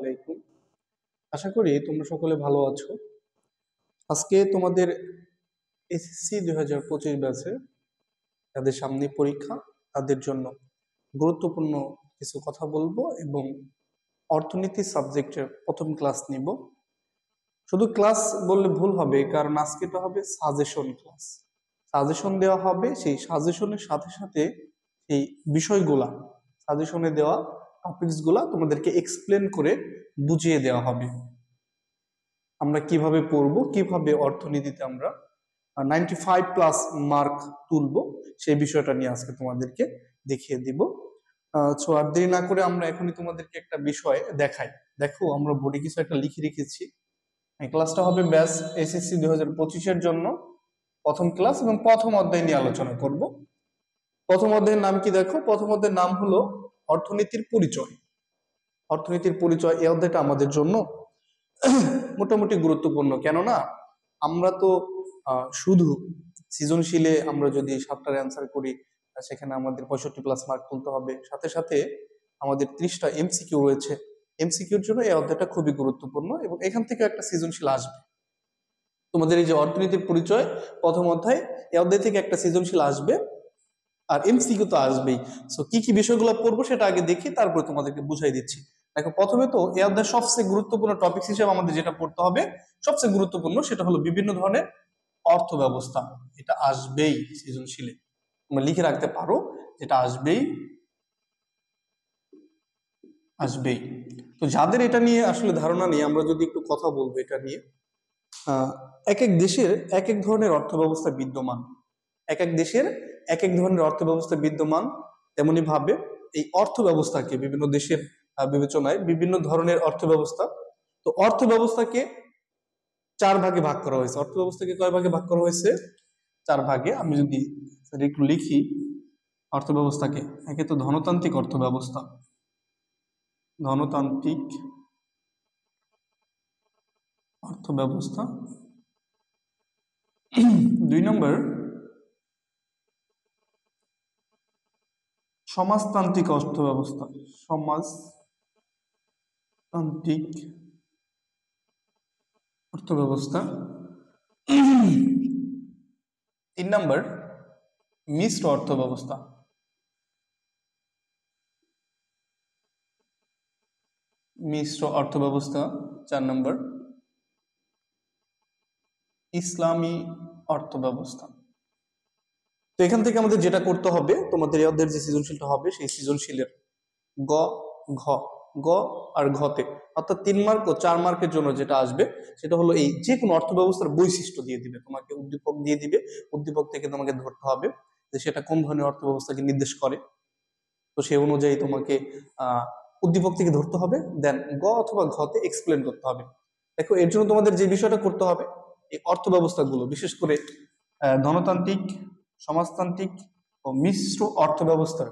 আলাইকুম। আশা করি তোমরা সকলে ভালো আছো। আজকে তোমাদের এসএসসি 2025 ব্যাচে যাদের সামনে পরীক্ষা তাদের জন্য গুরুত্বপূর্ণ কিছু কথা বলবো এবং অর্থনীতি সাবজেক্টের প্রথম ক্লাস নিব। শুধু ক্লাস বললে ভুল হবে, কারণ আজকে এটা হবে সাজেশন ক্লাস। সাজেশন দেওয়া হবে, সেই সাজেশনের সাথে সাথে সেই বিষয়গুলা, সাজেশনে দেওয়া টপিকস গুলা তোমাদেরকে এক্সপ্লেন করে বুঝিয়ে দেওয়া হবে। আমরা কিভাবে পড়বো, কিভাবে অর্থনীতিতে আমরা 95+ মার্ক তুলবো, সেই বিষয়টা নিয়ে আজকে তোমাদেরকে দেখিয়ে দিব। সো আর দেরি না করে আমরা এখনই তোমাদেরকে একটা বিষয় দেখাই। দেখো, আমরা বোর্ডে কিছু একটা লিখে রেখেছি। এই ক্লাসটা হবে ব্যাস এসএসসি 2025-এর জন্য প্রথম ক্লাস এবং প্রথম অধ্যায় নিয়ে আলোচনা করব। প্রথম অধ্যায়ের নাম কি দেখো? প্রথম অধ্যায়ের নাম হলো অর্থনীতির পরিচয়। অর্থনীতির পরিচয় এই অধ্যায়টা আমাদের জন্য মোটামুটি গুরুত্বপূর্ণ। কেননা আমরা তো শুধু সৃজনশীলে আমরা যদি 7টার অ্যান্সার করি, সেখানে আমাদের 65+ মার্ক তুলতে হবে। সাথে সাথে আমাদের 30টা এমসিকিউ রয়েছে। এমসিকিউর জন্য এই অধ্যায়টা খুবই গুরুত্বপূর্ণ এবং এখান থেকে একটা সৃজনশীল আসবে। তোমাদের এই যে অর্থনীতির পরিচয় প্রথম অধ্যায়, এই অধ্যায় থেকে একটা সৃজনশীল আসবে আর এমসিকিউ তো আসবেই। সো কি কি বিষয়গুলো পড়বো সেটা আগে দেখি, তারপরে তোমাদেরকে বুঝাই দিচ্ছি। দেখো, প্রথমে তো এই অধ্যায়ের সবচেয়ে গুরুত্বপূর্ণ টপিক হিসেবে আমাদের যেটা পড়তে হবে, সবচেয়ে গুরুত্বপূর্ণ সেটা হলো বিভিন্ন ধরনের অর্থ ব্যবস্থা। এটা আসবেই সৃজনশীলে, তোমরা লিখে রাখতে পারো, যেটা আসবেই আসবেই। তো যাদের এটা নিয়ে আসলে ধারণা নেই, আমরা যদি একটু কথা বলবো এটা নিয়ে। এক এক দেশের এক এক ধরনের অর্থ ব্যবস্থা বিদ্যমান, এক এক দেশের এক এক ধরনের অর্থ ব্যবস্থা বিদ্যমান। তেমনি ভাবে এই অর্থ ব্যবস্থাকে বিভিন্ন দেশের বিবেচনায় বিভিন্ন ধরনের অর্থ ব্যবস্থা। তো অর্থ ব্যবস্থাকে 4 ভাগে ভাগ করা হয়েছে। অর্থ ব্যবস্থাকে কয় ভাগে ভাগ করা হয়েছে? 4 ভাগে। আমি যদি একটু লিখি, অর্থ ব্যবস্থাকে একে তো ধনতান্ত্রিক অর্থ ব্যবস্থা, ধনতান্ত্রিক অর্থ ব্যবস্থা। 2 নম্বর সমাজতান্ত্রিক অর্থ ব্যবস্থা, সমাজতান্ত্রিক অর্থ ব্যবস্থা। 3 নম্বর মিশ্র অর্থ ব্যবস্থা, মিশ্র অর্থ ব্যবস্থা। 4 নম্বর ইসলামী অর্থ ব্যবস্থা। তো এখান থেকে আমাদের যেটা করতে হবে, তোমাদের এই অধ্যায়ের যে সৃজনশীলটা হবে, সেই সৃজনশীলের গ, ঘ, গ আর ঘতে, অর্থাৎ 3 মার্ক ও 4 মার্কের জন্য যেটা আসবে সেটা হলো এই যে কোনো অর্থ ব্যবস্থার বৈশিষ্ট্য দিয়ে দিবে, তোমাকে উদ্দীপক দিয়ে দিবে। উদ্দীপক থেকে তোমাকে ধরতে হবে যে সেটা কোন ধরনের অর্থ ব্যবস্থাকে নির্দেশ করে। তো সেই অনুযায়ী তোমাকে উদ্দীপক থেকে ধরতে হবে, দেন গ অথবা ঘতে এক্সপ্লেন করতে হবে। দেখো, এর জন্য তোমাদের যে বিষয়টা করতে হবে, এই অর্থ ব্যবস্থাগুলো বিশেষ করে ধনতান্ত্রিক, সমাজতান্ত্রিক ও মিশ্র অর্থ ব্যবস্থার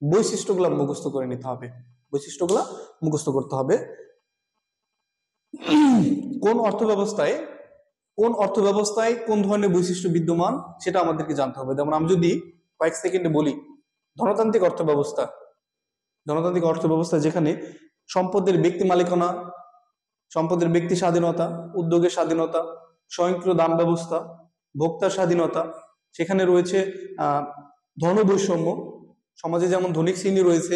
বৈশিষ্ট্যগুলো মুখস্থ করে নিতে হবে। বৈশিষ্ট্যগুলা মুখস্থ করতে হবে। কোন অর্থ ব্যবস্থায় কোন ধরনের বৈশিষ্ট্য বিদ্যমান সেটা আমাদেরকে জানতে হবে। যেমন আমি যদি কয়েক সেকেন্ডে বলি, ধনতান্ত্রিক অর্থ ব্যবস্থা, ধনতান্ত্রিক অর্থ ব্যবস্থা যেখানে সম্পদের ব্যক্তি মালিকানা, সম্পদের ব্যক্তি স্বাধীনতা, উদ্যোগের স্বাধীনতা, স্বয়ংক্রিয় দান ব্যবস্থা, ভোক্তার স্বাধীনতা, সেখানে রয়েছে ধন বৈষম্য, সমাজে যেমন ধনিক শ্রেণী রয়েছে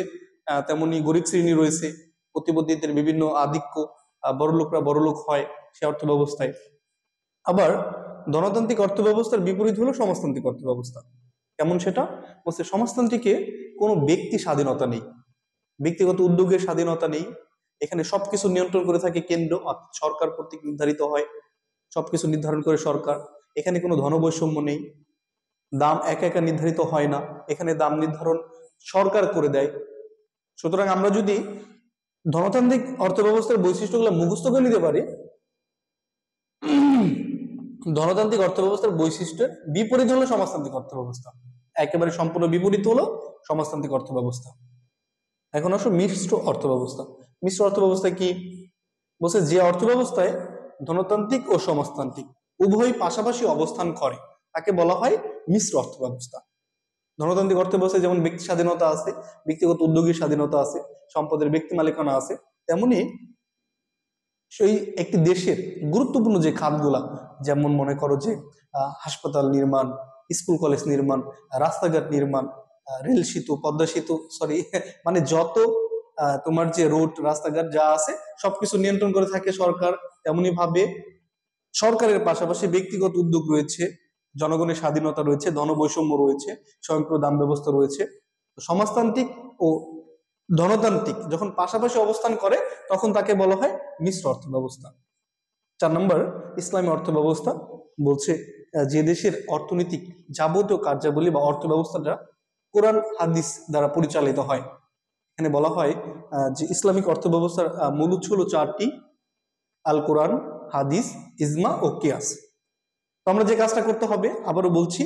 তেমনি গরিব শ্রেণী রয়েছে, প্রতিবন্ধীদের বিভিন্ন আধিক্য, বড়লোকরা বড়লোক হয় সে অর্থ ব্যবস্থায়। আবার ধনতান্ত্রিক অর্থ ব্যবস্থার বিপরীত হলো সমাজতান্ত্রিক অর্থ ব্যবস্থা। কেমন সেটা বলছে? সমাজতান্ত্রিকে কোনো ব্যক্তি স্বাধীনতা নেই, ব্যক্তিগত উদ্যোগের স্বাধীনতা নেই। এখানে সবকিছু নিয়ন্ত্রণ করে থাকে কেন্দ্র, সরকার কর্তৃক নির্ধারিত হয়, সবকিছু নির্ধারণ করে সরকার। এখানে কোনো ধনবৈষম্য নেই, দাম একা একা নির্ধারিত হয় না, এখানে দাম নির্ধারণ সরকার করে দেয়। সুতরাং আমরা যদি ধনতান্ত্রিক অর্থ ব্যবস্থার বৈশিষ্ট্যগুলো মুখস্থ করে নিতে পারি, ধনতান্ত্রিক অর্থ ব্যবস্থার বৈশিষ্ট্যের বিপরীত হলো সমাজতান্ত্রিক অর্থ ব্যবস্থা, একেবারে সম্পূর্ণ বিপরীত হলো সমাজতান্ত্রিক অর্থ ব্যবস্থা। এখন আসো মিশ্র অর্থ ব্যবস্থা। মিশ্র অর্থ ব্যবস্থা কি বলছে? যে অর্থ ব্যবস্থায় ধনতান্ত্রিক ও সমাজতান্ত্রিক উভয় পাশাপাশি অবস্থান করে তাকে বলা হয় মিশ্র অর্থ ব্যবস্থা। ধনতান্ত্রিক অর্থ ব্যবস্থায় যেমন ব্যক্তি স্বাধীনতা আছে, ব্যক্তিগত উদ্যোগের স্বাধীনতা আছে, সম্পদের ব্যক্তি মালিকানা আছে, তেমনি সেই একটি দেশের গুরুত্বপূর্ণ যে খাতগুলা, যেমন মনে করো যে হাসপাতাল নির্মাণ, স্কুল কলেজ নির্মাণ, রাস্তাঘাট নির্মাণ, রেল সেতু, পদ্মা সেতু, সরি মানে যত তোমার যে রোড রাস্তাঘাট যা আছে সবকিছু নিয়ন্ত্রণ করে থাকে সরকার। তেমনি ভাবে সরকারের পাশাপাশি ব্যক্তিগত উদ্যোগ রয়েছে, জনগণের স্বাধীনতা রয়েছে, ধনবৈষম্য রয়েছে, স্বয়ংক্রিয় দাম ব্যবস্থা রয়েছে। তো সমাজতান্ত্রিক ও ধনতান্ত্রিক যখন পাশাপাশি অবস্থান করে তখন তাকে বলা হয় মিশ্র অর্থ ব্যবস্থা। 4 নম্বর, ইসলামী অর্থ ব্যবস্থা বলছে যে দেশের অর্থনৈতিক যাবতীয় কার্যাবলী বা অর্থ ব্যবস্থাটা কোরআন হাদিস দ্বারা পরিচালিত হয়। এখানে বলা হয় যে ইসলামিক অর্থ ব্যবস্থার মূল উৎস হলো 4টি: আল কোরআন, হাদিস, ইজমা ও কিয়াস। তো আমরা যে কাজটা করতে হবে, আবারও বলছি,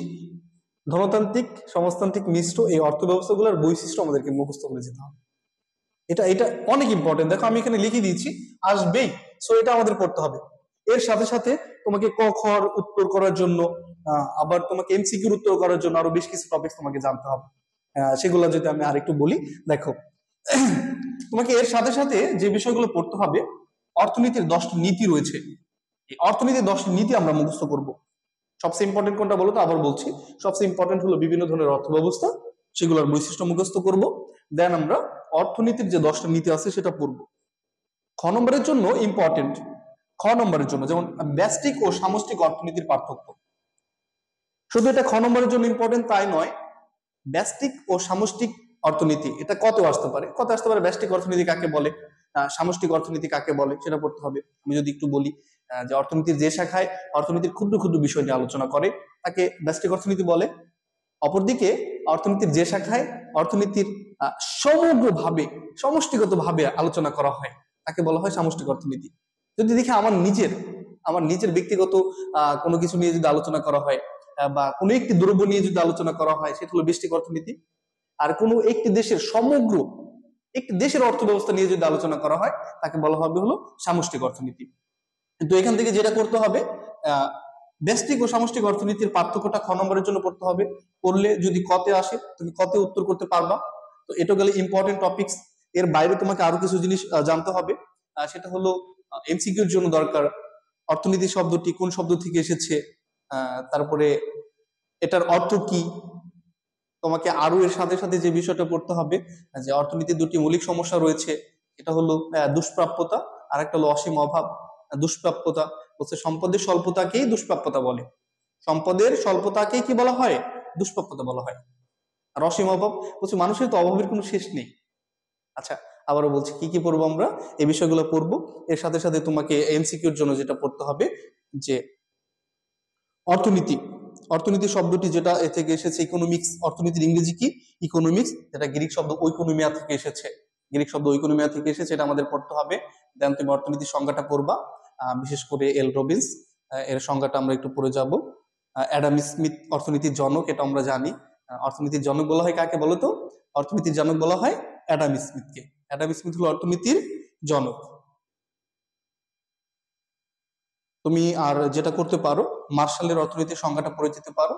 ধনতান্ত্রিক, সমাজতান্ত্রিক, মিশ্র এই অর্থ ব্যবস্থাগুলোর বৈশিষ্ট্য আমাদেরকে মুখস্থ করে যেতে হবে। এটা এটা অনেক ইম্পর্টেন্ট। দেখো আমি এখানে লিখে দিয়েছি, আসবেই, সো এটা আমাদের পড়তে হবে। এর সাথে সাথে তোমাকে ক খ র উত্তর করার জন্য আবার তোমাকে এমসিকিউর উত্তর করার জন্য আরো বেশ কিছু টপিক তোমাকে জানতে হবে। সেগুলো যদি আমি আরেকটু বলি, দেখো তোমাকে এর সাথে সাথে যে বিষয়গুলো পড়তে হবে, অর্থনীতির 10টি নীতি রয়েছে। এই অর্থনীতির 10টি নীতি আমরা মুখস্থ করব। সবচেয়ে ইম্পর্টেন্ট কোনটা বলো তো? আবার বলছি, সবচেয়ে ইম্পর্টেন্ট হলো বিভিন্ন ধরনের অর্থ ব্যবস্থা, সেগুলোর বৈশিষ্ট্য মুখস্থ করব। দেন আমরা অর্থনীতির যে 10টা নীতি আছে সেটা পড়বো। খ নম্বরের জন্য ইম্পর্টেন্ট, খ নম্বরের জন্য যেমন ব্যষ্টিক ও সামষ্টিক অর্থনীতির পার্থক্য। শুধু এটা খ নম্বরের জন্য ইম্পর্টেন্ট তাই নয়, ব্যষ্টিক ও সামষ্টিক অর্থনীতি এটা কত আসতে পারে, কত আসতে পারে, ব্যষ্টিক অর্থনীতি কাকে বলে, সামষ্টিক অর্থনীতি কাকে বলে সেটা পড়তে হবে। আমি যদি একটু বলি, যে অর্থনীতির যে শাখায় অর্থনীতির ক্ষুদ্র ক্ষুদ্র বিষয় নিয়ে আলোচনা করে তাকে ব্যষ্টিক অর্থনীতি বলে। অপরদিকে অর্থনীতির যে শাখায় অর্থনীতির সমগ্রভাবে সমষ্টিগতভাবে আলোচনা করা হয় তাকে বলা হয় সামষ্টিক অর্থনীতি। যদি দেখি আমার নিজের ব্যক্তিগত কোনো কিছু নিয়ে যদি আলোচনা করা হয়, বা কোনো একটি দ্রব্য নিয়ে যদি আলোচনা করা হয়, সেটা হলো ব্যষ্টিক অর্থনীতি। আর কোনো একটি দেশের সমগ্র একটি দেশের অর্থ ব্যবস্থা নিয়ে যদি আলোচনা করা হয় তাকে বলা হবে হলো সামষ্টিক অর্থনীতি। কিন্তু এখান থেকে যেটা করতে হবে, আহ ব্যষ্টিক ও সামষ্টিক অর্থনীতির পার্থক্যটা খ নম্বরের জন্য পড়তে হবে। পড়লে যদি কতে আসে তুমি কতে উত্তর করতে পারবা। তো এটা গেলে ইম্পর্টেন্ট টপিকস। এর বাইরে তোমাকে আরো কিছু জিনিস জানতে হবে। সেটা হলো এমসিকিউর জন্য দরকার, অর্থনীতি শব্দটি কোন শব্দ থেকে এসেছে, তারপরে এটার অর্থ কি। তোমাকে আরো এর সাথে সাথে যে বিষয়টা পড়তে হবে, যে অর্থনীতির 2টি মৌলিক সমস্যা রয়েছে, এটা হলো দুষ্প্রাপ্যতা, আর একটা হলো অসীম অভাব। দুষ্প্রাপ্যতা বলছে সম্পদের স্বল্পতাকেই দুষ্প্রাপ্যতা বলে, সম্পদের স্বল্পতাকেই কি বলা হয়, দুষ্প্রাপ্যতা বলা হয়। আর অসীম অভাব বলছে মানুষের তো অভাবের কোনো শেষ নেই। আচ্ছা, আবারও বলছি কি কি পড়বো আমরা, এই বিষয়গুলো পড়বো। এর সাথে সাথে তোমাকে এমসিকিউর জন্য যেটা পড়তে হবে, যে অর্থনীতি, অর্থনীতি শব্দটি যেটা এ থেকে এসেছে ইকোনমিক্স, অর্থনীতির ইংরেজি কি, ইকোনমিক্স, যেটা গ্রিক শব্দ ওইকোনমিয়া থেকে এসেছে, গ্রিক শব্দ ওইকোনমিয়া থেকে এসেছে, এটা আমাদের পড়তে হবে। দেন তুমি অর্থনীতির সংজ্ঞাটা পড়বা, বিশেষ করে এল রবিন্স, এর সংজ্ঞাটা আমরা একটু পড়ে যাব। অ্যাডাম স্মিথ অর্থনীতির জনক, এটা আমরা জানি। অর্থনীতির জনক বলা হয় কাকে বলো তো? অর্থনীতির জনক বলা হয় অ্যাডাম স্মিথকে। অ্যাডাম স্মিথ হলো অর্থনীতির জনক। তুমি আর যেটা করতে পারো, মার্শালের অর্থনৈতিক সংজ্ঞাটা পড়ে যেতে পারো,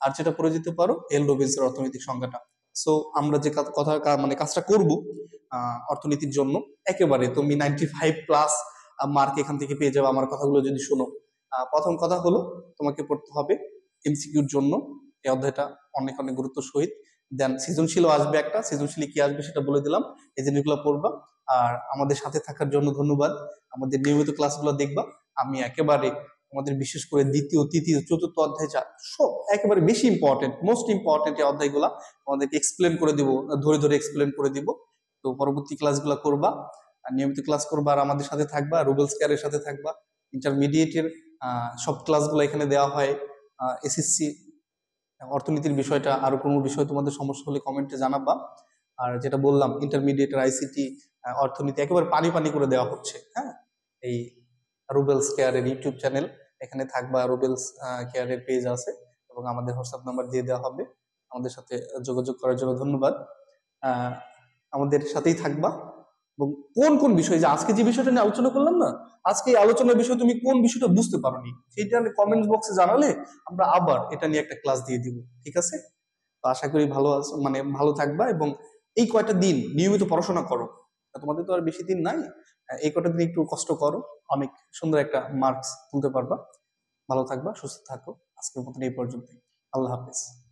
আর যেটা পড়ে যেতে পারো এল রবিন্সের অর্থনৈতিক সংজ্ঞাটা। সো আমরা যে কথা মানে কাজটা করব অর্থনীতির জন্য, একেবারে তুমি 95+ মার্ক এখান থেকে পেয়ে যাবে আমার কথাগুলো যদি শোনো। প্রথম কথা হলো তোমাকে পড়তে হবে এমসিকিউর জন্য এই অধ্যায়টা অনেক অনেক গুরুত্ব সহিত। দেন সৃজনশীলও আসবে একটা, সৃজনশীল কি আসবে সেটা বলে দিলাম, এই জিনিসগুলো পড়বা। আর আমাদের সাথে থাকার জন্য ধন্যবাদ। আমাদের নিয়মিত ক্লাসগুলো দেখবা। আমি একেবারে আমাদের বিশেষ করে দ্বিতীয়, তৃতীয়, চতুর্থ অধ্যায় যা সব একেবারে বেশি ইম্পর্টেন্ট, মোস্ট ইম্পর্টেন্ট এই অধ্যায়গুলা আমাদেরকে এক্সপ্লেন করে দিব, ধরে ধরে এক্সপ্লেন করে দিব। তো পরবর্তী ক্লাসগুলো করবা, আর নিয়মিত ক্লাস করবা, আর আমাদের সাথে থাকবা, রুবেলস কেয়ারের সাথে থাকবা। ইন্টারমিডিয়েটের সব ক্লাসগুলো এখানে দেওয়া হয়। এসএসসি অর্থনীতির বিষয়টা, আরো কোনো বিষয় তোমাদের সমস্যা হলে কমেন্টে জানাবা। আর যেটা বললাম ইন্টারমিডিয়েটের আইসিটি অর্থনীতি একেবারে পানি পানি করে দেওয়া হচ্ছে। হ্যাঁ, এই রুবেলস কেয়ারের ইউটিউব চ্যানেল, এখানে থাকবা, রুবেলস কেয়ারের পেজ আছে এবং আমাদের হোয়াটসঅ্যাপ নাম্বার দিয়ে দেওয়া হবে। আমাদের সাথে যোগাযোগ করার জন্য ধন্যবাদ। আহ, আমাদের সাথেই থাকবা। এবং কোন কোন বিষয়, যে আজকে যে বিষয়টা নিয়ে আলোচনা করলাম না, আজকে এই আলোচনার বিষয় তুমি কোন বিষয়টা বুঝতে পারোনি সেটা কমেন্ট বক্সে জানালে আমরা আবার এটা নিয়ে একটা ক্লাস দিয়ে দিব। ঠিক আছে? তো আশা করি ভালো মানে ভালো থাকবা এবং এই কয়টা দিন নিয়মিত পড়াশোনা করো। তোমাদের তো আর বেশি দিন নাই, এই কটা দিন একটু কষ্ট করো, অনেক সুন্দর একটা মার্কস তুলতে পারবা। ভালো থাকবা, সুস্থ থাকো। আজকের মতন এই পর্যন্ত। আল্লাহ হাফেজ।